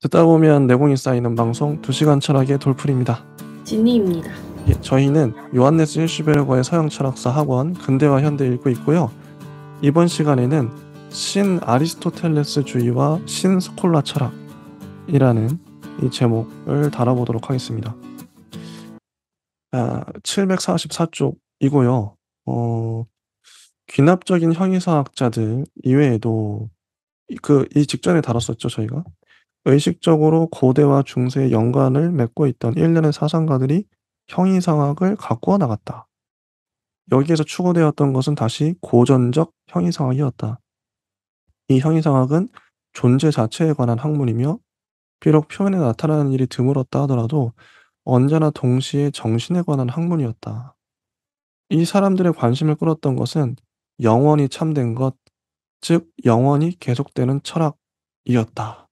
듣다 보면 내공이 쌓이는 방송 2시간 철학의 돌풀입니다. 진니입니다. 예, 저희는 요한네스 hirschberger의 서양 철학사 학원 근대와 현대 읽고 있고요. 이번 시간에는 신 아리스토텔레스주의와 신 스콜라 철학이라는 이 제목을 다뤄보도록 하겠습니다. 744쪽이고요. 귀납적인 형이상학자들 이외에도 이 직전에 다뤘었죠, 저희가. 의식적으로 고대와 중세의 연관을 맺고 있던 일련의 사상가들이 형이상학을 가꾸어 나갔다. 여기에서 추구되었던 것은 다시 고전적 형이상학이었다. 이 형이상학은 존재 자체에 관한 학문이며 비록 표현에 나타나는 일이 드물었다 하더라도 언제나 동시에 정신에 관한 학문이었다. 이 사람들의 관심을 끌었던 것은 영원히 참된 것, 즉 영원히 계속되는 철학이었다.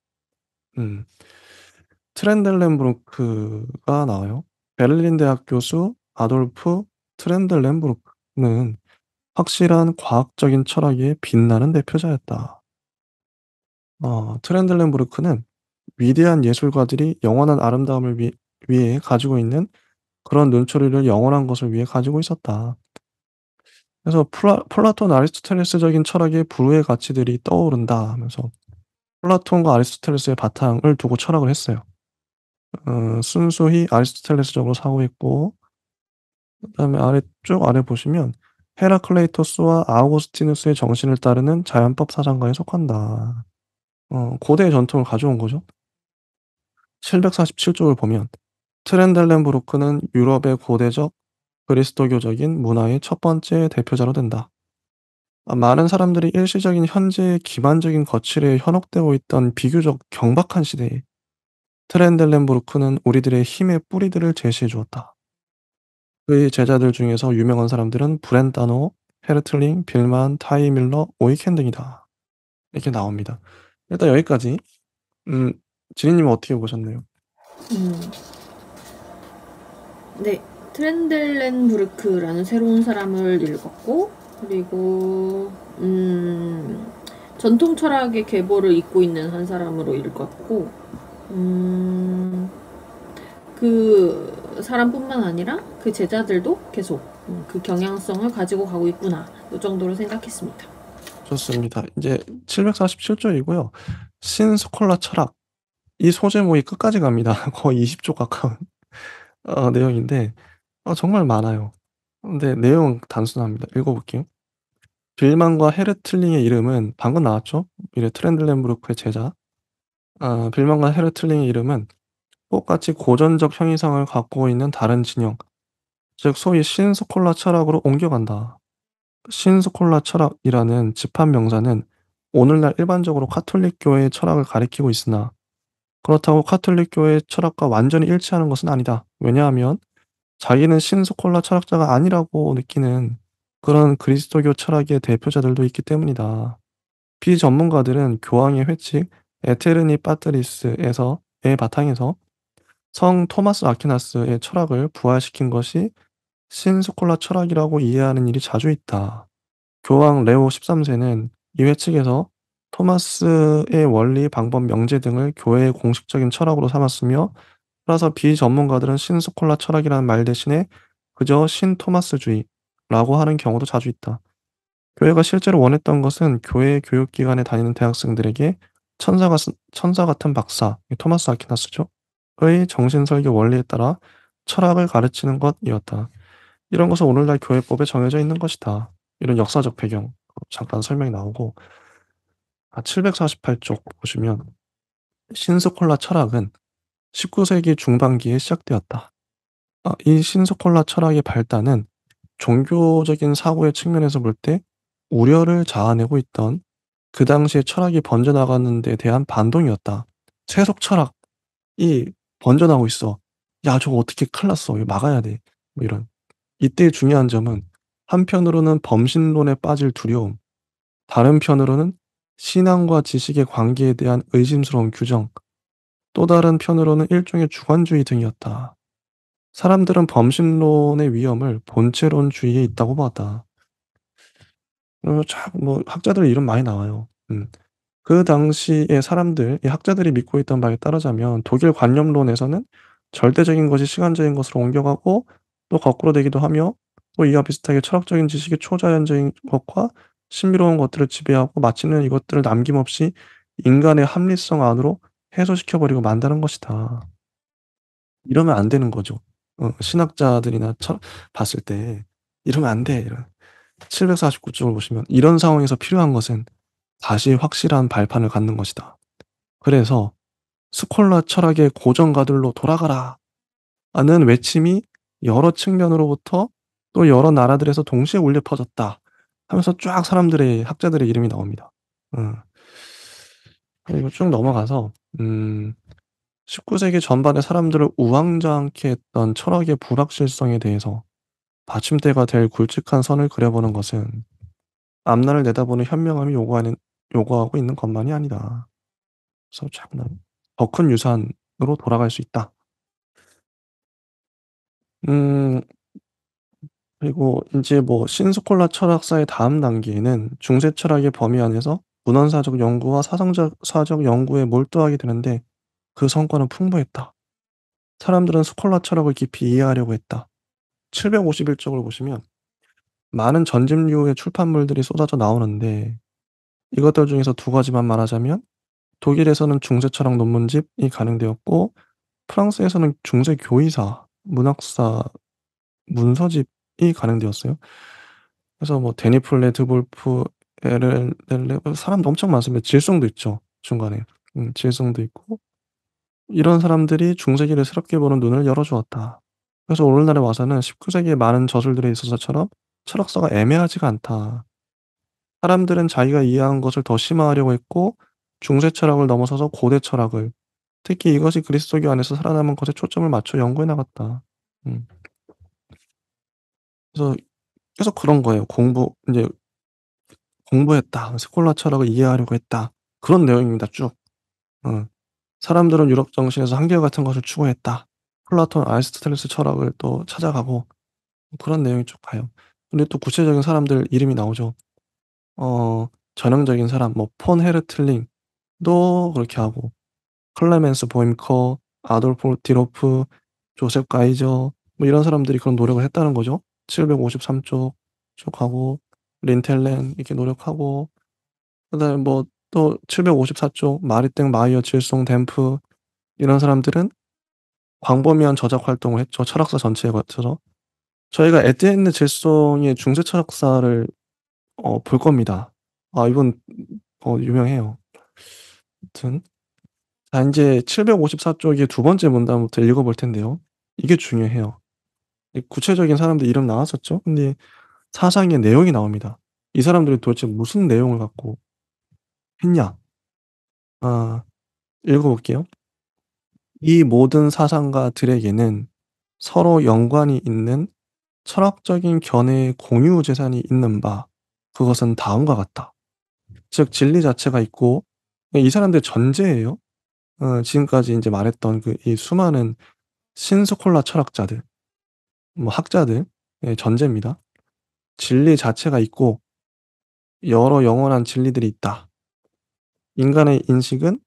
트렌델렌부르크가 나와요. 베를린 대학 교수 아돌프 트렌델렌부르크는 확실한 과학적인 철학의 빛나는 대표자였다. 트렌델렌부르크는 위대한 예술가들이 영원한 아름다움을 위해 가지고 있는 그런 눈초리를 영원한 것을 위해 가지고 있었다. 그래서 플라톤 아리스토텔레스적인 철학의 불후의 가치들이 떠오른다 하면서 플라톤과 아리스토텔레스의 바탕을 두고 철학을 했어요. 순수히 아리스토텔레스적으로 사고했고, 그다음에 쭉 아래 보시면 헤라클레이토스와 아우구스티누스의 정신을 따르는 자연법 사상가에 속한다. 고대의 전통을 가져온 거죠. 747쪽을 보면 트렌델렌부르크는 유럽의 고대적 그리스도교적인 문화의 첫 번째 대표자로 된다. 많은 사람들이 일시적인 현재의 기반적인 거칠에 현혹되고 있던 비교적 경박한 시대에 트렌델렌부르크는 우리들의 힘의 뿌리들을 제시해 주었다. 그의 제자들 중에서 유명한 사람들은 브렌다노, 헤르틀링, 빌만, 타이 밀러, 오이켄 등이다. 이렇게 나옵니다. 일단 여기까지. 지니님은 어떻게 보셨나요? 네, 트렌델렌부르크라는 새로운 사람을 읽었고, 그리고 전통 철학의 계보를 잇고 있는 한 사람으로 읽었고, 그 사람뿐만 아니라 그 제자들도 계속 그 경향성을 가지고 가고 있구나, 이 정도로 생각했습니다. 좋습니다. 이제 747쪽이고요. 신스콜라 철학. 이 소제목이 끝까지 갑니다. 거의 20쪽 가까운 내용인데 정말 많아요. 근데 내용은 단순합니다. 읽어볼게요. 빌만과 헤르틀링의 이름은 방금 나왔죠? 이래 트렌들렌부르크의 제자. 빌만과 헤르틀링의 이름은 똑같이 고전적 형이상을 갖고 있는 다른 진영, 즉 소위 신스콜라 철학으로 옮겨간다. 신스콜라 철학이라는 집합 명사는 오늘날 일반적으로 카톨릭 교회의 철학을 가리키고 있으나 그렇다고 카톨릭 교회의 철학과 완전히 일치하는 것은 아니다. 왜냐하면 자기는 신스콜라 철학자가 아니라고 느끼는 그런 그리스도교 철학의 대표자들도 있기 때문이다. 비전문가들은 교황의 회칙 에테르니 파트리스에서의 바탕에서 성 토마스 아퀴나스의 철학을 부활시킨 것이 신스콜라 철학이라고 이해하는 일이 자주 있다. 교황 레오 13세는 이 회칙에서 토마스의 원리, 방법, 명제 등을 교회의 공식적인 철학으로 삼았으며, 따라서 비전문가들은 신스콜라 철학이라는 말 대신에 그저 신토마스주의라고 하는 경우도 자주 있다. 교회가 실제로 원했던 것은 교회 교육기관에 다니는 대학생들에게 천사 같은 박사, 토마스 아퀴나스죠. 의 정신설교 원리에 따라 철학을 가르치는 것이었다. 이런 것은 오늘날 교회법에 정해져 있는 것이다. 이런 역사적 배경 잠깐 설명이 나오고, 748쪽 보시면 신스콜라 철학은 19세기 중반기에 시작되었다. 이 신스콜라 철학의 발단은 종교적인 사고의 측면에서 볼 때 우려를 자아내고 있던 그 당시에 철학이 번져나가는 데 대한 반동이었다. 세속 철학이 번져나오고 있어. 야, 저거 어떻게 큰일 났어. 이거 막아야 돼. 뭐 이런. 이때 중요한 점은 한편으로는 범신론에 빠질 두려움, 다른 편으로는 신앙과 지식의 관계에 대한 의심스러운 규정, 또 다른 편으로는 일종의 주관주의 등이었다. 사람들은 범신론의 위험을 본체론주의에 있다고 보았다. 뭐 학자들 이름 많이 나와요. 그 당시에 사람들 이 학자들이 믿고 있던 바에 따르자면 독일 관념론에서는 절대적인 것이 시간적인 것으로 옮겨가고 또 거꾸로 되기도 하며 또 이와 비슷하게 철학적인 지식이 초자연적인 것과 신비로운 것들을 지배하고 마치는 이것들을 남김없이 인간의 합리성 안으로 해소시켜 버리고 만다는 것이다. 이러면 안 되는 거죠. 신학자들이나 봤을 때 '이러면 안 돼.' 이런 749 쪽을 보시면 이런 상황에서 필요한 것은 다시 확실한 발판을 갖는 것이다. 그래서 "스콜라 철학의 고전가들로 돌아가라."는 외침이 여러 측면으로부터 또 여러 나라들에서 동시에 울려 퍼졌다 하면서 쫙 사람들의 학자들의 이름이 나옵니다. 음. 그리고 쭉 넘어가서 19 세기 전반에 사람들을 우왕좌왕케 했던 철학의 불확실성에 대해서 받침대가 될 굵직한 선을 그려 보는 것은 앞날을 내다보는 현명함이 요구하고 있는 것만이 아니다. 그래서 쫙 더 큰 유산으로 돌아갈 수 있다. 음 그리고 인제 뭐 신스콜라 철학사의 다음 단계에는 중세 철학의 범위 안에서 문헌사적 연구와 사상적 사적 연구에 몰두하게 되는데 그 성과는 풍부했다. 사람들은 스콜라 철학을 깊이 이해하려고 했다. 751 쪽을 보시면 많은 전집류의 출판물들이 쏟아져 나오는데 이것들 중에서 두 가지만 말하자면 독일에서는 중세 철학 논문집이 간행되었고 프랑스에서는 중세 교의사, 문학사 문서집이 간행되었어요. 그래서 뭐 데니 플레트 볼프, 에르 넬레 사람도 엄청 많습니다. 질송도 있죠, 중간에. 질송도 있고 이런 사람들이 중세기를 새롭게 보는 눈을 열어 주었다. 그래서 오늘날에 와서는 19 세기의 많은 저술들에 있어서처럼 철학서가 애매하지가 않다. 사람들은 자기가 이해한 것을 더 심화하려고 했고 중세 철학을 넘어서서 고대 철학을 특히 이것이 그리스도교 안에서 살아남은 것에 초점을 맞춰 연구해 나갔다. 음. 그래서 계속 그런 거예요. 인제 공부했다. 스콜라 철학을 이해하려고 했다. 그런 내용입니다 쭉. 어. 사람들은 유럽 정신에서 한결같은 것을 추구했다. 플라톤, 아리스토텔레스 철학을 또 찾아가고 그런 내용이 쭉 가요. 근데 또 구체적인 사람들 이름이 나오죠. 전형적인 사람 뭐 폰 헤르틀링도 그렇게 하고 클레멘스 보임커, 아돌프 디로프, 조셉 가이저 뭐 이런 사람들이 그런 노력을 했다는 거죠. 753쪽 쭉 가고 린텔렌 이렇게 노력하고 그다음에 뭐 또 754쪽 마리땡 마이어 질송 댐프 이런 사람들은 광범위한 저작 활동을 했죠, 철학사 전체에 걸쳐서. 저희가 에티enne 질송의 중세 철학사를 볼 겁니다. 아 이분 유명해요. 아무튼 자 인제 754 쪽의 두 번째 문단부터 읽어 볼 텐데요. 이게 중요해요. 이 구체적인 사람들 이름 나왔었죠. 근데 사상의 내용이 나옵니다. 이 사람들이 도대체 무슨 내용을 갖고 했냐. 아 읽어 볼게요. "이 모든 사상가들에게는 서로 연관이 있는 철학적인 견해의 공유 재산이 있는 바 그것은 다음과 같다." 즉 진리 자체가 있고 이 사람들 전제예요. 지금까지 인제 말했던 이 수많은 신스콜라 철학자들 뭐 학자들 전제입니다. 진리 자체가 있고 여러 영원한 진리들이 있다. 인간의 인식은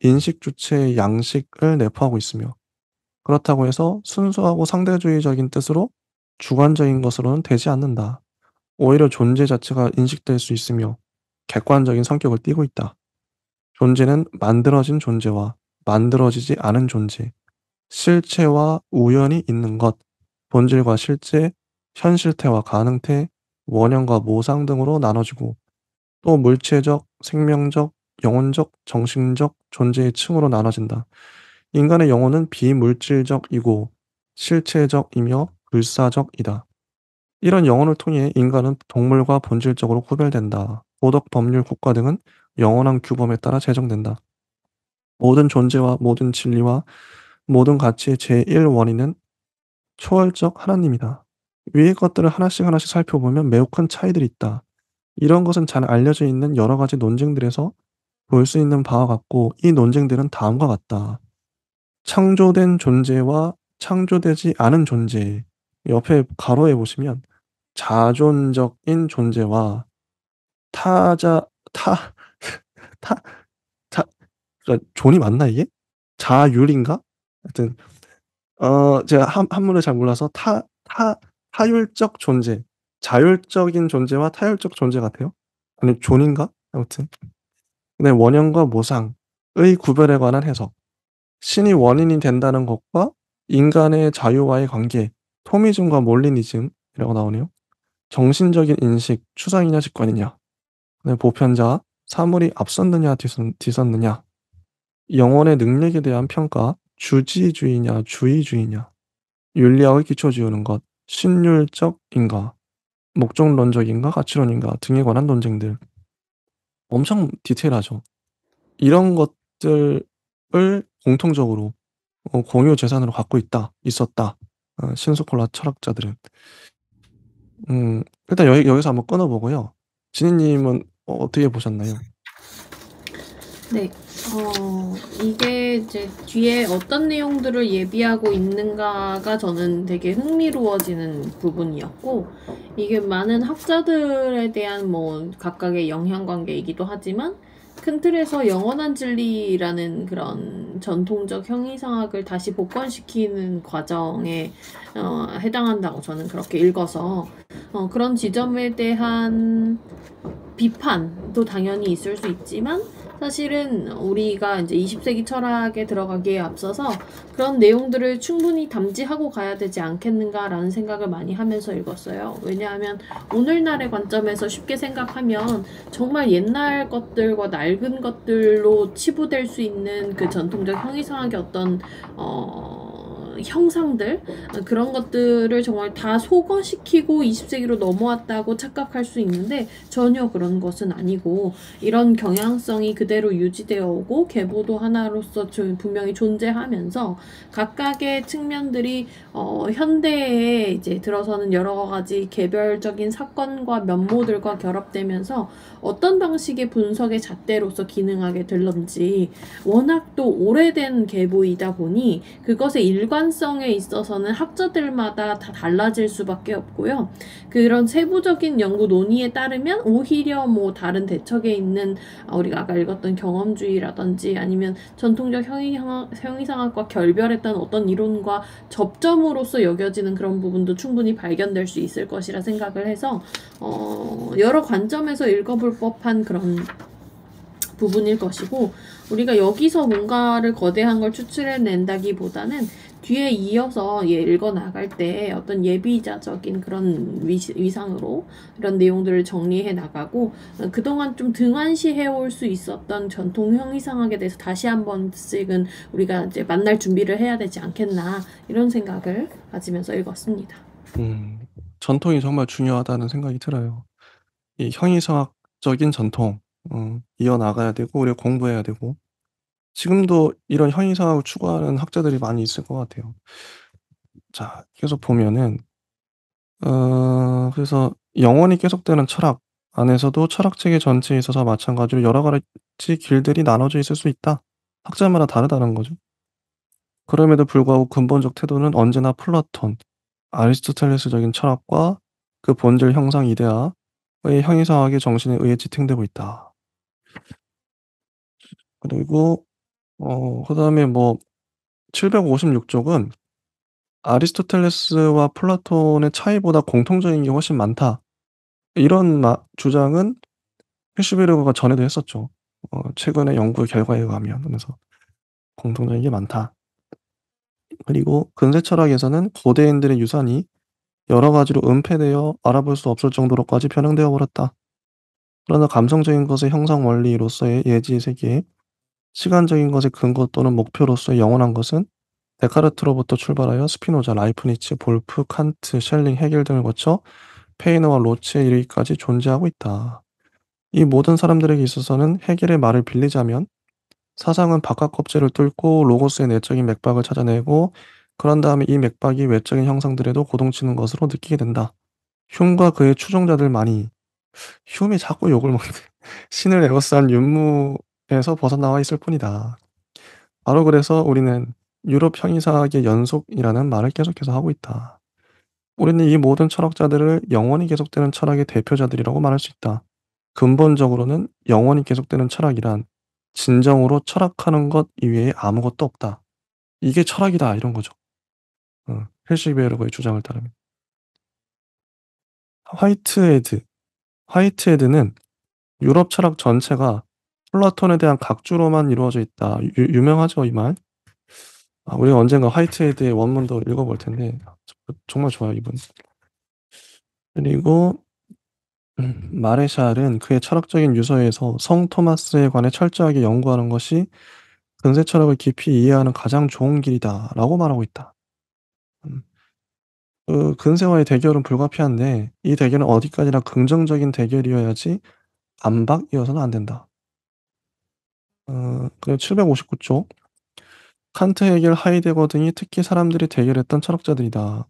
인식 주체의 양식을 내포하고 있으며 그렇다고 해서 순수하고 상대주의적인 뜻으로 주관적인 것으로는 되지 않는다. 오히려 존재 자체가 인식될 수 있으며 객관적인 성격을 띠고 있다. 존재는 만들어진 존재와 만들어지지 않은 존재, 실체와 우연이 있는 것, 본질과 실제, 현실태와 가능태, 원형과 모상 등으로 나눠지고 또 물체적, 생명적, 영혼적, 정신적 존재의 층으로 나눠진다. 인간의 영혼은 비물질적이고 실체적이며 불사적이다. 이런 영혼을 통해 인간은 동물과 본질적으로 구별된다. 도덕, 법률, 국가 등은 영원한 규범에 따라 제정된다. 모든 존재와 모든 진리와 모든 가치의 제1 원인은 초월적 하나님이다. 위의 것들을 하나씩 하나씩 살펴보면 매우 큰 차이들이 있다. 이런 것은 잘 알려져 있는 여러 가지 논쟁들에서 볼 수 있는 바와 같고 이 논쟁들은 다음과 같다. 창조된 존재와 창조되지 않은 존재 옆에 가로에 보시면 자존적인 존재와 타자 타 타 그러니까 존이 맞나 이게? 자율인가? 하여튼 제가 한문을 잘 몰라서 타율적 존재, 자율적인 존재와 타율적 존재 같아요. 아니 존인가? 아무튼. 네, 원형과 모상의 구별에 관한 해석. 신이 원인이 된다는 것과 인간의 자유와의 관계, 토미즘과 몰리니즘이라고 나오네요. 정신적인 인식, 추상이냐 직관이냐. 네, 보편자, 사물이 앞섰느냐 뒤섰느냐. 영혼의 능력에 대한 평가, 주지주의냐 주의주의냐. 윤리학의 기초 지우는 것, 신율적인가, 목적론적인가, 가치론인가 등에 관한 논쟁들. 엄청 디테일하죠. 이런 것들을 공통적으로 공유 재산으로 갖고 있었다. 신소콜라 철학자들은. 일단 여기서 한번 끊어 보고요. 지니님은 어떻게 보셨나요? 네. 이게 이제 뒤에 어떤 내용들을 예비하고 있는가가 저는 되게 흥미로워지는 부분이었고, 이게 많은 학자들에 대한 뭐 각각의 영향관계이기도 하지만, 큰 틀에서 영원한 진리라는 그런 전통적 형이상학을 다시 복권시키는 과정에 해당한다고 저는 그렇게 읽어서, 그런 지점에 대한 비판도 당연히 있을 수 있지만, 사실은 우리가 이제 20세기 철학에 들어가기에 앞서서 그런 내용들을 충분히 담지하고 가야 되지 않겠는가라는 생각을 많이 하면서 읽었어요. 왜냐하면 오늘날의 관점에서 쉽게 생각하면 정말 옛날 것들과 낡은 것들로 치부될 수 있는 그 전통적 형이상학의 어떤 형상들, 그런 것들을 정말 다 소거시키고 20세기로 넘어왔다고 착각할 수 있는데, 전혀 그런 것은 아니고 이런 경향성이 그대로 유지되어 오고 계보도 하나로서 분명히 존재하면서 각각의 측면들이 현대에 이제 들어서는 여러 가지 개별적인 사건과 면모들과 결합되면서 어떤 방식의 분석의 잣대로서 기능하게 될런지, 워낙 또 오래된 계보이다 보니 그것의 일관성에 있어서는 학자들마다 다 달라질 수밖에 없고요. 그런 세부적인 연구 논의에 따르면 오히려 뭐 다른 대척에 있는 우리가 아까 읽었던 경험주의라든지 아니면 전통적 형이상학과 결별했던 어떤 이론과 접점으로서 여겨지는 그런 부분도 충분히 발견될 수 있을 것이라 생각을 해서 여러 관점에서 읽어볼 법한 그런 부분일 것이고, 우리가 여기서 뭔가를 거대한 걸 추출해낸다기보다는 뒤에 이어서 읽어 나갈 때 어떤 예비자적인 그런 위상으로 이런 내용들을 정리해 나가고, 그동안 좀 등한시해 올 수 있었던 전통 형이상학에 대해서 다시 한 번씩은 우리가 이제 만날 준비를 해야 되지 않겠나, 이런 생각을 가지면서 읽었습니다. 전통이 정말 중요하다는 생각이 들어요. 이 형이상학적인 전통, 이어나가야 되고 우리가 공부해야 되고, 지금도 이런 형이상학을 추구하는 학자들이 많이 있을 것 같아요. 자, 계속 보면은 그래서 영원히 계속되는 철학 안에서도 철학체계 전체에 있어서 마찬가지로 여러 가지 길들이 나눠져 있을 수 있다. 학자마다 다르다는 거죠. 그럼에도 불구하고 근본적 태도는 언제나 플라톤, 아리스토텔레스적인 철학과 그 본질 형상 이데아의 형이상학의 정신에 의해 지탱되고 있다. 그리고 그다음에 뭐 756쪽은 아리스토텔레스와 플라톤의 차이보다 공통적인 게 훨씬 많다. 이런 주장은 히슈베르그가 전에도 했었죠. 최근의 연구 결과에 의하면. 그래서 공통적인 게 많다. 그리고 근세 철학에서는 고대인들의 유산이 여러 가지로 은폐되어 알아볼 수 없을 정도로까지 변형되어 버렸다. 그러나 감성적인 것의 형상 원리로서의 예지 세계에 시간적인 것의 근거 또는 목표로서의 영원한 것은 데카르트로부터 출발하여 스피노자, 라이프니츠, 볼프, 칸트, 셸링, 헤겔 등을 거쳐 페이너와 로츠에 이르기까지 존재하고 있다. 이 모든 사람들에게 있어서는 헤겔의 말을 빌리자면 사상은 바깥 껍질을 뚫고 로고스의 내적인 맥박을 찾아내고 그런 다음에 이 맥박이 외적인 형상들에도 고동치는 것으로 느끼게 된다. 흉과 그의 추종자들만이 흉이 자꾸 욕을 먹네. 신을 에워싼 윤무에서 벗어나와 있을 뿐이다. 바로 그래서 우리는 유럽 형이상학의 연속이라는 말을 계속해서 하고 있다. 우리는 이 모든 철학자들을 영원히 계속되는 철학의 대표자들이라고 말할 수 있다. 근본적으로는 영원히 계속되는 철학이란 진정으로 철학하는 것 이외에 아무것도 없다. 이게 철학이다 이런 거죠. 헬시베르그의 주장을 따르면. 화이트헤드. 화이트헤드는 유럽 철학 전체가 플라톤에 대한 각주로만 이루어져 있다. 유명하죠, 이 말. 우리가 언젠가 화이트헤드의 원문도 읽어볼 텐데 정말 좋아요, 이분. 그리고 마레샬은 그의 철학적인 유서에서 성 토마스에 관해 철저하게 연구하는 것이 근세 철학을 깊이 이해하는 가장 좋은 길이다라고 말하고 있다. 음. 그 근세와의 대결은 불가피한데 이 대결은 어디까지나 긍정적인 대결이어야지 반박이어서는 안 된다. 그리고 759쪽. 칸트, 헤겔, 하이데거 등이 특히 사람들이 대결했던 철학자들이다.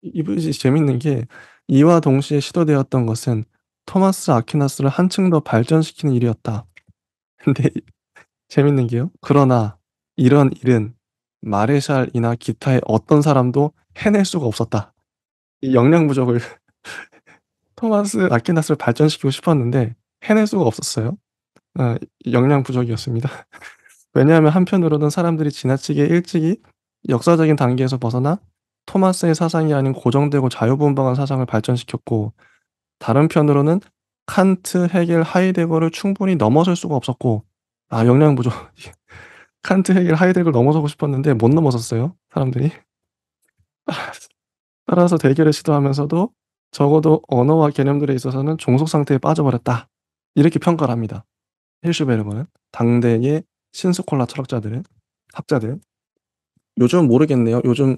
이분이 재밌는 게 이와 동시에 시도되었던 것은 토마스 아퀴나스를 한층 더 발전시키는 일이었다. 근데 재밌는 게요. 그러나 이런 일은 마레샬이나 기타의 어떤 사람도 해낼 수가 없었다. 이 역량 부족을 토마스 아퀴나스를 발전시키고 싶었는데 해낼 수가 없었어요. 아 역량 부족이었습니다. 왜냐하면 한편으로는 사람들이 지나치게 일찍이 역사적인 단계에서 벗어나 토마스의 사상이 아닌 고정되고 자유분방한 사상을 발전시켰고 다른 편으로는 칸트, 헤겔, 하이데거를 충분히 넘어설 수가 없었고 역량 부족. 칸트, 헤겔, 하이데거를 넘어서고 싶었는데 못 넘어섰어요, 사람들이. 따라서 대결을 시도하면서도 적어도 언어와 개념들에 있어서는 종속 상태에 빠져버렸다. 이렇게 평가를 합니다. 힐슈베르그는 당대의 신스콜라 철학자들은 학자들은. 요즘은 모르겠네요. 요즘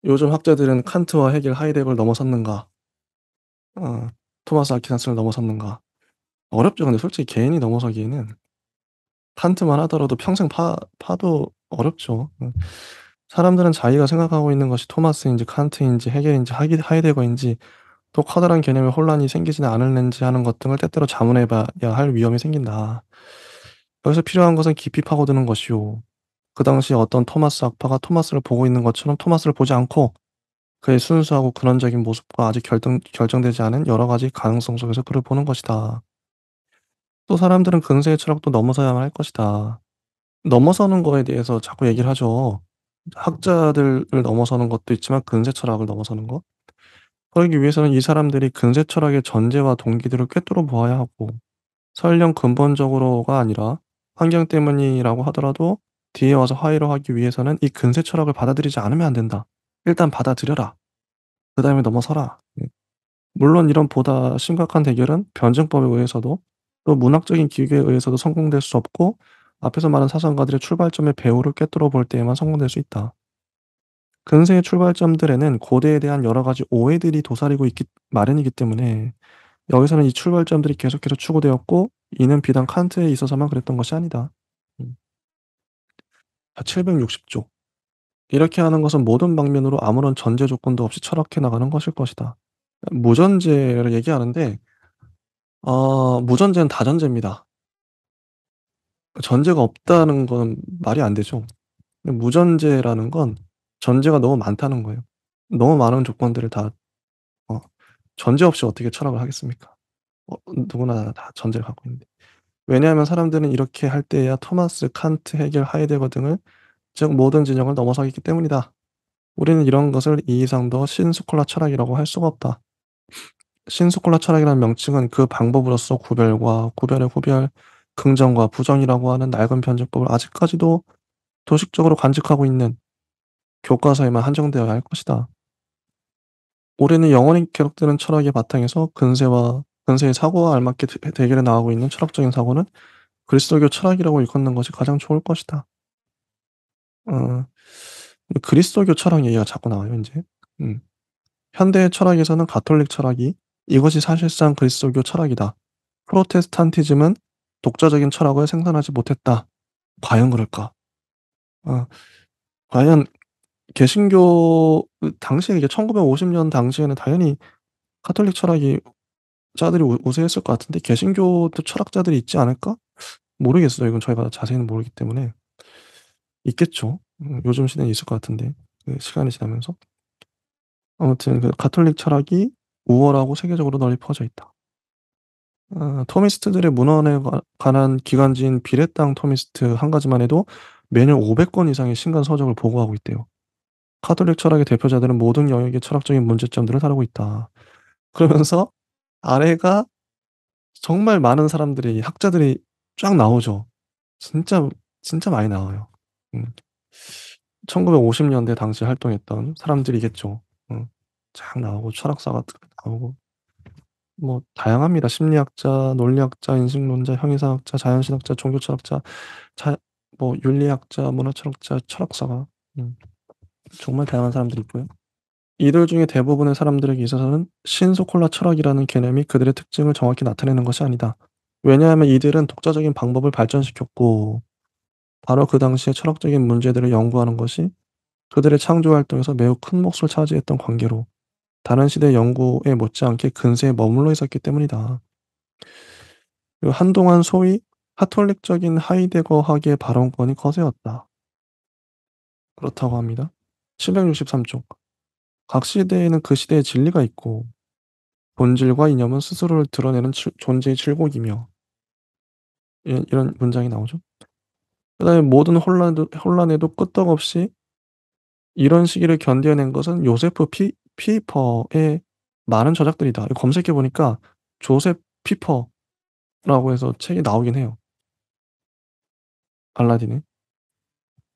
학자들은 칸트와 헤겔, 하이데거를 넘어섰는가? 어 토마스 아퀴나스를 넘어섰는가? 어렵죠. 근데 솔직히 개인이 넘어서기에는 칸트만 하더라도 평생 파도 어렵죠. 사람들은 자기가 생각하고 있는 것이 토마스인지 칸트인지 헤겔인지 하이데거인지 또 커다란 개념에 혼란이 생기지는 않을는지 하는 것 등을 때때로 자문해 봐야 할 위험이 생긴다. 여기서 필요한 것은 깊이 파고드는 것이요. 그 당시 어떤 토마스 학파가 토마스를 보고 있는 것처럼 토마스를 보지 않고 그의 순수하고 근원적인 모습과 아직 결정되지 않은 여러 가지 가능성 속에서 그를 보는 것이다. 또 사람들은 근세의 철학도 넘어서야만 할 것이다. 넘어서는 거에 대해서 자꾸 얘기를 하죠. 학자들을 넘어서는 것도 있지만 근세 철학을 넘어서는 것. 그러기 위해서는 이 사람들이 근세 철학의 전제와 동기들을 꿰뚫어 보아야 하고 설령 근본적으로가 아니라 환경 때문이라고 하더라도 뒤에 와서 화해를 하기 위해서는 이 근세 철학을 받아들이지 않으면 안 된다. 일단 받아들여라. 그다음에 넘어서라. 물론 이런 보다 심각한 대결은 변증법에 의해서도 또 문학적인 기획에 의해서도 성공될 수 없고 앞에서 말한 사상가들의 출발점의 배후를 꿰뚫어 볼 때에만 성공될 수 있다. 근세의 출발점들에는 고대에 대한 여러 가지 오해들이 도사리고 있기 마련이기 때문에 여기서는 이 출발점들이 계속해서 추구되었고 이는 비단 칸트에 있어서만 그랬던 것이 아니다. 음. 760조. 이렇게 하는 것은 모든 방면으로 아무런 전제 조건도 없이 철학해 나가는 것일 것이다. 무전제를 얘기하는데 무전제는 다전제입니다. 전제가 없다는 건 말이 안 되죠. 근데 무전제라는 건 전제가 너무 많다는 거예요. 너무 많은 조건들을 다 어 전제 없이 어떻게 철학을 하겠습니까? 누구나 다 전제를 갖고 있는데. 왜냐하면 사람들은 이렇게 할 때에야 토마스, 칸트, 헤겔, 하이데거 등을 즉 모든 진영을 넘어서기 때문이다. 우리는 이런 것을 이 이상 더 신스콜라 철학이라고 할 수가 없다. 신스콜라 철학이라는 명칭은 그 방법으로서 구별과 구별의 구별, 긍정과 부정이라고 하는 낡은 변증법을 아직까지도 도식적으로 간직하고 있는 교과서에만 한정되어야 할 것이다. 올해는 영원히 계속되는 철학의 바탕에서 근세의 사고와 알맞게 대결해 나가고 있는 철학적인 사고는 그리스도교 철학이라고 일컫는 것이 가장 좋을 것이다. 어 그리스도교 철학 얘기가 자꾸 나와요 인제. 음. 현대 철학에서는 가톨릭 철학이 이것이 사실상 그리스도교 철학이다. 프로테스탄티즘은 독자적인 철학을 생산하지 못했다. 과연 그럴까? 어 과연 개신교 당시에 이게 1950년 당시에는 당연히 가톨릭 철학이 자들이 우세했을 것 같은데 개신교도 철학자들이 있지 않을까? 모르겠어요. 이건 저희가 자세히는 모르기 때문에. 있겠죠. 요즘 시대에 있을 것 같은데 그 시간이 지나면서. 아무튼 그 가톨릭 철학이 우월하고 세계적으로 널리 퍼져 있다. 토미스트들의 문헌에 관한 기관지인 비례땅 토미스트 한 가지만 해도 매년 500건 이상의 신간 서적을 보고하고 있대요. "카톨릭 철학의 대표자들은 모든 영역의 철학적인 문제점들을 다루고 있다." 그러면서 아래가 정말 많은 사람들이 학자들이 쫙 나오죠. 진짜 진짜 많이 나와요. 음. 1950 년대 당시에 활동했던 사람들이겠죠. 쫙 나오고 철학사가 나오고 뭐 다양합니다. 심리학자, 논리학자, 인식론자, 형이상학자, 자연신학자, 종교철학자, 자 뭐 윤리학자, 문화철학자, 철학사가 정말 다양한 사람들이 있고요. 이들 중에 대부분의 사람들에게 있어서는 신소콜라 철학이라는 개념이 그들의 특징을 정확히 나타내는 것이 아니다. 왜냐하면 이들은 독자적인 방법을 발전시켰고 바로 그 당시의 철학적인 문제들을 연구하는 것이 그들의 창조 활동에서 매우 큰 몫을 차지했던 관계로 다른 시대 연구에 못지않게 근세에 머물러 있었기 때문이다. 그리고 한동안 소위 카톨릭적인 하이데거학의 발언권이 거세었다. 그렇다고 합니다. 763쪽. 각 시대에는 그 시대의 진리가 있고 본질과 이념은 스스로를 드러내는 존재의 칠곡이며 이런 문장이 나오죠. 그다음에 모든 혼란에도 끄떡없이 이런 시기를 견뎌낸 것은 요세프 피퍼의 많은 저작들이다. 이거 검색해 보니까 조셉 피퍼라고 해서 책이 나오긴 해요. 알라딘에.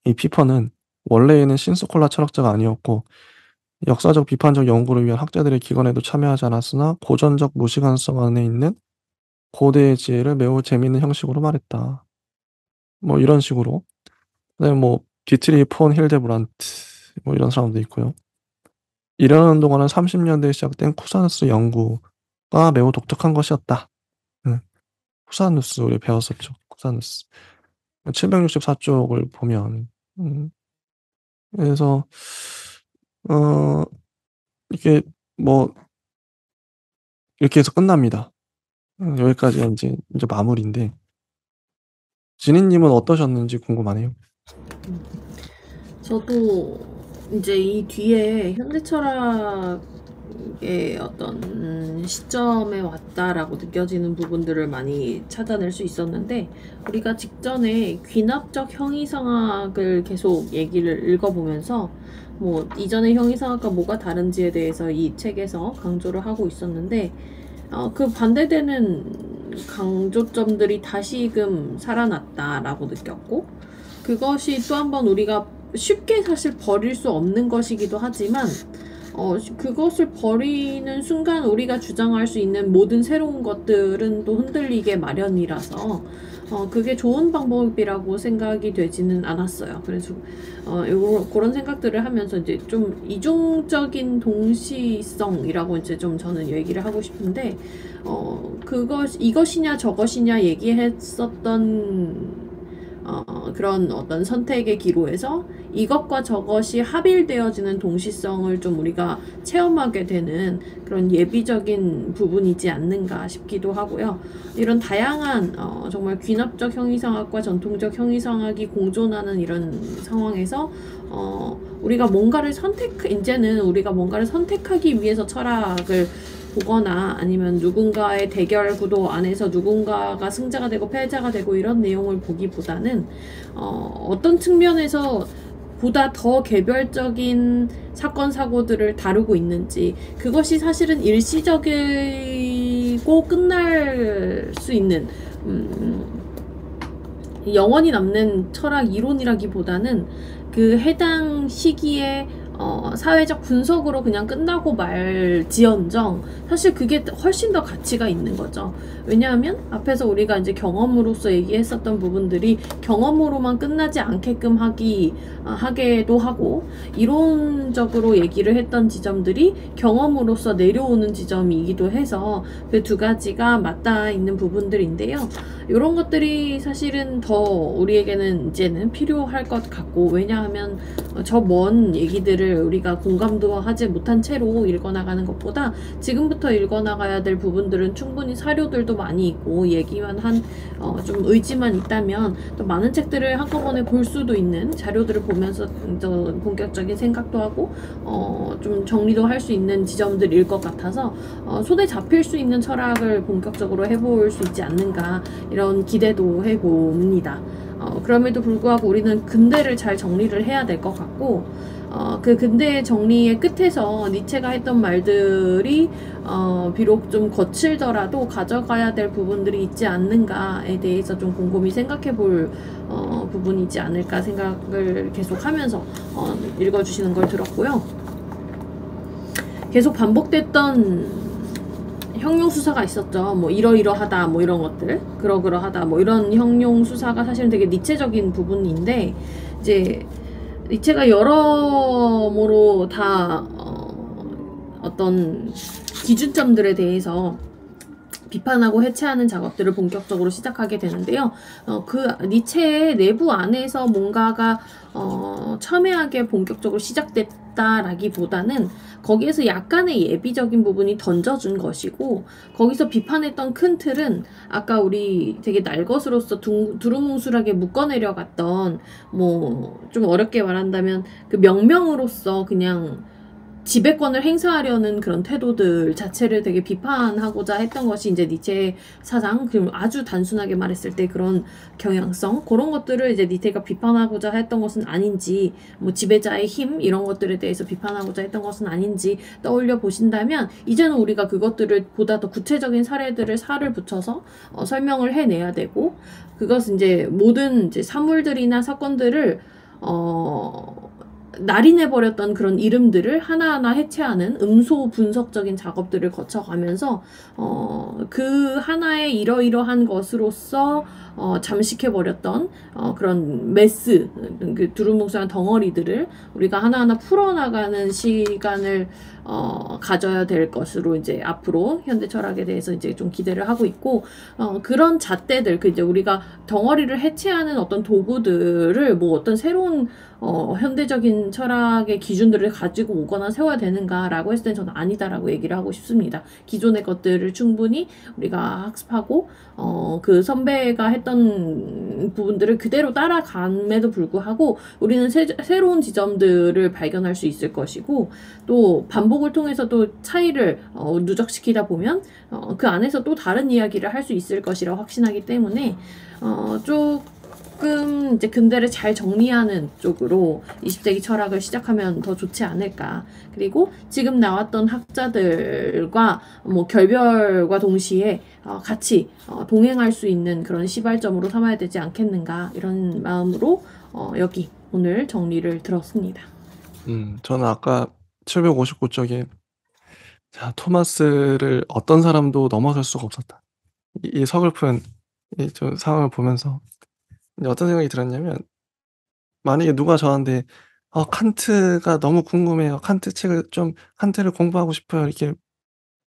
이 피퍼는 원래에는 신스콜라 철학자가 아니었고 역사적 비판적 연구를 위한 학자들의 기관에도 참여하지 않았으나 고전적 무시관성 안에 있는 고대의 지혜를 매우 재미있는 형식으로 말했다. 뭐 이런 식으로. 그다음에 뭐 디트리 폰 힐데브란트 뭐 이런 사람도 있고요. 이러는 동안은 30년대에 시작된 쿠사누스 연구가 매우 독특한 것이었다. 쿠사누스 우리 배웠었죠. 쿠사누스. 764쪽을 보면 그래서 어 이게 뭐 이렇게 해서 끝납니다. 여기까지가 인제 마무리인데 지니 님은 어떠셨는지 궁금하네요. 저도 이제 이 뒤에 현대 철학의 어떤 시점에 왔다라고 느껴지는 부분들을 많이 찾아낼 수 있었는데, 우리가 직전에 귀납적 형이상학을 계속 얘기를 읽어보면서 뭐 이전의 형이상학과 뭐가 다른지에 대해서 이 책에서 강조를 하고 있었는데, 그 반대되는 강조점들이 다시금 살아났다라고 느꼈고, 그것이 또 한 번 우리가 쉽게 사실 버릴 수 없는 것이기도 하지만 그것을 버리는 순간 우리가 주장할 수 있는 모든 새로운 것들은 또 흔들리게 마련이라서 그게 좋은 방법이라고 생각이 되지는 않았어요. 그래서 그런 생각들을 하면서 이제 좀 이중적인 동시성이라고 이제 좀 저는 얘기를 하고 싶은데, 이것이냐 저것이냐 얘기했었던 그런 어떤 선택의 기로에서 이것과 저것이 합일되어지는 동시성을 좀 우리가 체험하게 되는 그런 예비적인 부분이지 않는가 싶기도 하고요. 이런 다양한 정말 귀납적 형이상학과 전통적 형이상학이 공존하는 이런 상황에서 우리가 뭔가를 이제는 우리가 뭔가를 선택하기 위해서 철학을 보거나 아니면 누군가의 대결 구도 안에서 누군가가 승자가 되고 패자가 되고 이런 내용을 보기보다는 어떤 측면에서 보다 더 개별적인 사건 사고들을 다루고 있는지, 그것이 사실은 일시적이고 끝날 수 있는 영원히 남는 철학 이론이라기보다는 그 해당 시기에 사회적 분석으로 그냥 끝나고 말지언정 사실 그게 훨씬 더 가치가 있는 거죠. 왜냐하면 앞에서 우리가 이제 경험으로서 얘기했었던 부분들이 경험으로만 끝나지 않게끔 하게도 하고, 이론적으로 얘기를 했던 지점들이 경험으로서 내려오는 지점이기도 해서 그 두 가지가 맞닿아 있는 부분들인데요. 이런 것들이 사실은 더 우리에게는 이제는 필요할 것 같고, 왜냐하면 저 먼 얘기들을 부분들을 우리가 공감도 하지 못한 채로 읽어나가는 것보다 지금부터 읽어나가야 될 부분들은 충분히 사료들도 많이 있고 얘기만 한 좀 의지만 있다면 또 많은 책들을 한꺼번에 볼 수도 있는, 자료들을 보면서 본격적인 생각도 하고 좀 정리도 할 수 있는 지점들일 것 같아서 손에 잡힐 수 있는 철학을 본격적으로 해볼 수 있지 않는가, 이런 기대도 해봅니다. 그럼에도 불구하고 우리는 근대를 잘 정리를 해야 될 것 같고, 그 근대의 정리의 끝에서 니체가 했던 말들이 비록 좀 거칠더라도 가져가야 될 부분들이 있지 않는가에 대해서 좀 곰곰이 생각해 볼 부분이지 않을까 생각을 계속 하면서 읽어주시는 걸 들었고요. 계속 반복됐던 형용수사가 있었죠. 뭐 이러이러하다, 뭐 이런 것들, 그러그러하다, 뭐 이런 형용수사가 사실은 되게 니체적인 부분인데, 이제 니체가 여러모로 다 어떤 기준점들에 대해서 비판하고 해체하는 작업들을 본격적으로 시작하게 되는데요. 그 니체의 내부 안에서 뭔가가 첨예하게 본격적으로 시작됐다라기보다는 거기에서 약간의 예비적인 부분이 던져준 것이고, 거기서 비판했던 큰 틀은 아까 우리 되게 날것으로서 두루뭉술하게 묶어내려갔던, 뭐 좀 어렵게 말한다면 그 명명으로서 그냥 지배권을 행사하려는 그런 태도들 자체를 되게 비판하고자 했던 것이 이제 니체의 사상, 그리고 아주 단순하게 말했을 때 그런 경향성, 그런 것들을 이제 니체가 비판하고자 했던 것은 아닌지, 뭐 지배자의 힘 이런 것들에 대해서 비판하고자 했던 것은 아닌지 떠올려 보신다면, 이제는 우리가 그것들을 보다 더 구체적인 사례들을 살을 붙여서 설명을 해내야 되고, 그것은 이제 모든 이제 사물들이나 사건들을 날인해버렸던 그런 이름들을 하나하나 해체하는 음소 분석적인 작업들을 거쳐가면서 그 하나의 이러이러한 것으로서 잠식해버렸던 그런 메스, 그 두루뭉술한 덩어리들을 우리가 하나하나 풀어나가는 시간을 가져야 될 것으로 이제 앞으로 현대 철학에 대해서 이제 좀 기대를 하고 있고, 그런 잣대들, 그 이제 우리가 덩어리를 해체하는 어떤 도구들을 뭐 어떤 새로운 현대적인 철학의 기준들을 가지고 오거나 세워야 되는가라고 했을 땐 저는 아니다라고 얘기를 하고 싶습니다. 기존의 것들을 충분히 우리가 학습하고 그 선배가 했던 부분들을 그대로 따라감에도 불구하고 우리는 새로운 지점들을 발견할 수 있을 것이고, 또 반복을 통해서 또 차이를 누적시키다 보면 그 안에서 또 다른 이야기를 할 수 있을 것이라 확신하기 때문에 조금 이제 근대를 잘 정리하는 쪽으로 20세기 철학을 시작하면 더 좋지 않을까. 그리고 지금 나왔던 학자들과 뭐 결별과 동시에 같이 동행할 수 있는 그런 시발점으로 삼아야 되지 않겠는가, 이런 마음으로 여기 오늘 정리를 들었습니다. 저는 아까 759쪽에 자 토마스를 어떤 사람도 넘어설 수가 없었다. 이 서글픈 이 좀 상황을 보면서 이제 어떤 생각이 들었냐면, 만약에 누가 저한테 칸트가 너무 궁금해요. 칸트를 공부하고 싶어요." 이렇게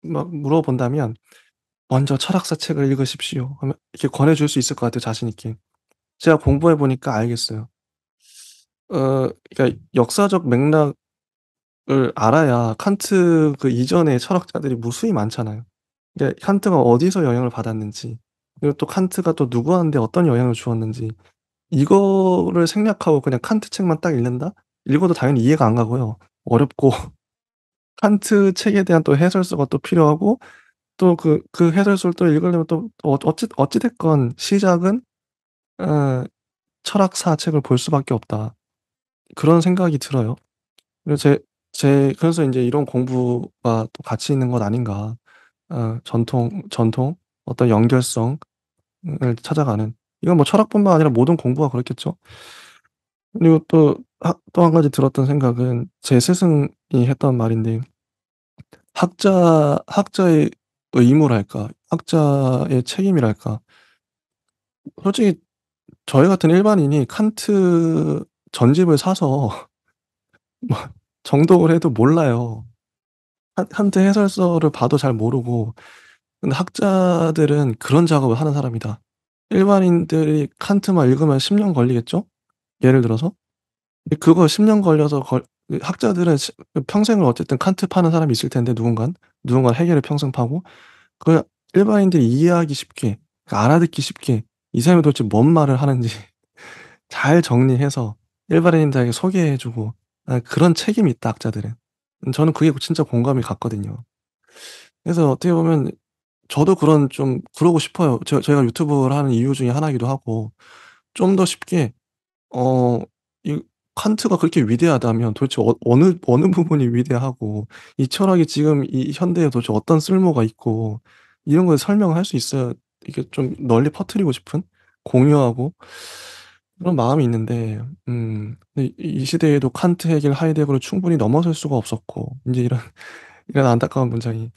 막 물어본다면 "먼저 철학사 책을 읽으십시오." 하면 이렇게 권해 줄 수 있을 것 같아요, 자신 있게. 제가 공부해 보니까 알겠어요. 그러니까 역사적 맥락을 알아야 칸트 그 이전의 철학자들이 무수히 많잖아요. 그러니까 칸트가 어디서 영향을 받았는지, 그리고 또 칸트가 또 누구한테 어떤 영향을 주었는지, 이거를 생략하고 그냥 칸트 책만 딱 읽는다? 읽어도 당연히 이해가 안 가고요. 어렵고 칸트 책에 대한 또 해설서가 또 필요하고, 또 그 해설서를 또 읽으려면 또 어찌 됐건 시작은 어 '철학사 책을 볼 수밖에 없다.' 그런 생각이 들어요. 그래서 그래서 인제 '이런 공부가 또 가치 있는 것 아닌가.' 전통 어떤 연결성을 찾아가는, 이건 뭐 철학뿐만 아니라 모든 공부가 그렇겠죠. 그리고 또 한 가지 들었던 생각은 제 스승이 했던 말인데, 학자의 의무랄까, 학자의 책임이랄까. 솔직히 저희 같은 일반인이 칸트 전집을 사서 뭐 정독을 해도 몰라요. 칸트 해설서를 봐도 잘 모르고. 근데 학자들은 그런 작업을 하는 사람이다. 일반인들이 칸트만 읽으면 10년 걸리겠죠? 예를 들어서. 근데 그거 10년 걸려서 그 학자들은 평생을 어쨌든 칸트 파는 사람이 있을 텐데 누군가는 헤겔을 평생 파고 그 일반인들이 이해하기 쉽게 알아듣기 쉽게 이 사람이 도대체 뭔 말을 하는지 잘 정리해서 일반인들에게 소개해 주고 그런 책임이 있다 학자들은. 저는 그게 진짜 공감이 갔거든요. 그래서 어떻게 보면 저도 그런 좀 그러고 싶어요. 제가 유튜브를 하는 이유 중에 하나이기도 하고 좀 더 쉽게 어 이 칸트가 그렇게 위대하다면 도대체 어느 부분이 위대하고 이 철학이 지금 이 현대에 도대체 어떤 쓸모가 있고 이런 걸 설명을 할 수 있어야 이게 좀 널리 퍼뜨리고 싶은 공유하고 그런 마음이 있는데 근데 이 시대에도 칸트, 헤겔, 하이데거를 충분히 넘어설 수가 없었고 인제 이런 안타까운 문장이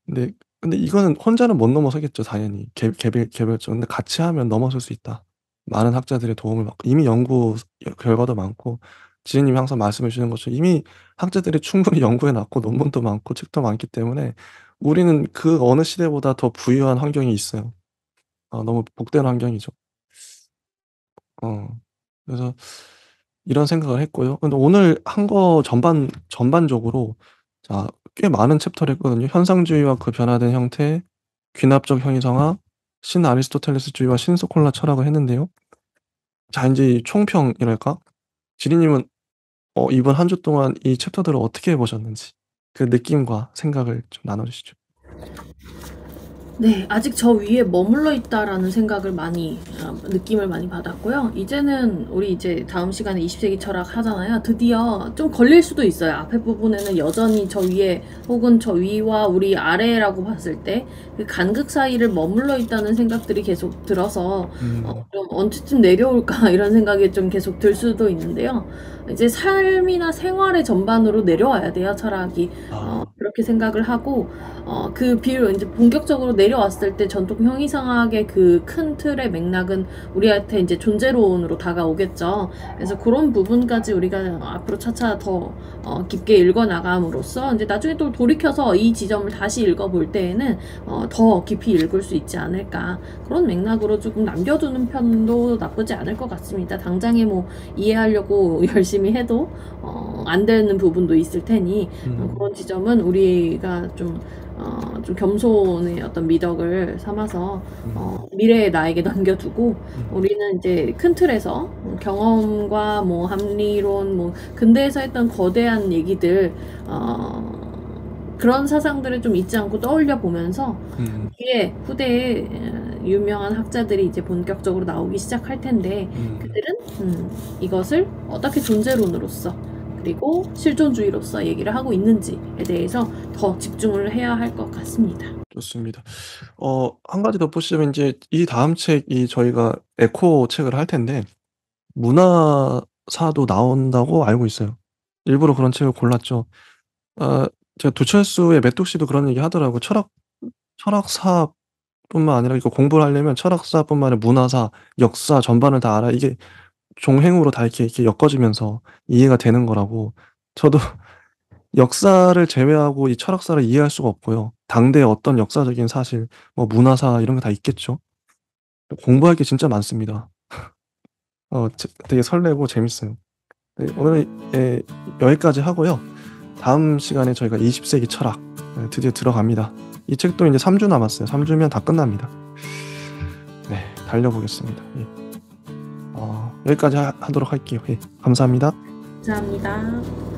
근데 이거는 혼자는 못 넘어서겠죠 당연히. 개별적으로. 근데 같이 하면 넘어설 수 있다. 많은 학자들의 도움을 받고 이미 연구 결과도 많고 지혜님이 항상 말씀해 주시는 것처럼 이미 학자들이 충분히 연구해 놨고 논문도 많고 책도 많기 때문에 우리는 그 어느 시대보다 더 부유한 환경이 있어요. 너무 복된 환경이죠. 어 그래서 이런 생각을 했고요. 근데 오늘 한 거 전반적으로 자 꽤 많은 챕터를 했거든요. 현상주의와 그 변화된 형태, 귀납적 형이성화, 신아리스토텔레스주의와 신스콜라 철학을 했는데요. 자 인제 총평이랄까? 지리님은 이번 한 주 동안 이 챕터들을 어떻게 보셨는지 그 느낌과 생각을 좀 나눠 주시죠. 네. 아직 저 위에 머물러 있다라는 생각을 많이 느낌을 많이 받았고요. 이제는 우리 이제 다음 시간에 20세기 철학 하잖아요. 드디어 좀 걸릴 수도 있어요. 앞에 부분에는 여전히 저 위에 혹은 저 위와 우리 아래라고 봤을 때 그 간극 사이를 머물러 있다는 생각들이 계속 들어서 좀 '언제쯤 내려올까?' 이런 생각이 좀 계속 들 수도 있는데요. 이제 삶이나 생활의 전반으로 내려와야 돼요, 철학이. 아. 그렇게 생각을 하고 그 비율 인제 본격적으로 내려왔을 때 전통 형이상학의 그 큰 틀의 맥락은 우리한테 인제 존재론으로 다가오겠죠. 그래서 고런 부분까지 우리가 앞으로 차차 더 깊게 읽어 나감으로써 인제 나중에 또 돌이켜서 이 지점을 다시 읽어 볼 때에는 더 깊이 읽을 수 있지 않을까. 그런 맥락으로 쪼금 남겨두는 편도 나쁘지 않을 것 같습니다. 당장에 뭐 이해하려고 열심히 해도 안 되는 부분도 있을 테니 그런 지점은 우리가 좀 겸손의 어떤 미덕을 삼아서 미래의 나에게 넘겨두고 우리는 이제 큰 틀에서 경험과 뭐 합리론 뭐 근대에서 했던 거대한 얘기들 그런 사상들을 좀 잊지 않고 떠올려 보면서 뒤에 후대에 유명한 학자들이 이제 본격적으로 나오기 시작할 텐데 그들은 이것을 어떻게 존재론으로서 그리고 실존주의로서 얘기를 하고 있는지에 대해서 더 집중을 해야 할 것 같습니다. 좋습니다. 한 가지 덧붙이자면 인제 이 다음 책이 저희가 에코 책을 할 텐데 문화사도 나온다고 알고 있어요. 일부러 그런 책을 골랐죠. 아 제가 도철수의 메뚜 씨도 그런 얘기 하더라고요. 철학사뿐만 아니라 이거 공부를 하려면 철학사뿐만 아니라 문화사, 역사 전반을 다 알아야 이게 종횡으로 다 이렇게 엮어지면서 이해가 되는 거라고. 저도 역사를 제외하고 이 철학사를 이해할 수가 없고요. 당대의 어떤 역사적인 사실 뭐 문화사 이런 게 다 있겠죠. 공부할 게 진짜 많습니다. 되게 설레고 재밌어요. 네 오늘은 여기까지 하고요. 다음 시간에 저희가 20 세기 철학 드디어 들어갑니다. 이 책도 이제 3주 남았어요. 3 주면 다 끝납니다. 네 달려보겠습니다. 예. 여기까지 하도록 할게요. 예 감사합니다. 감사합니다.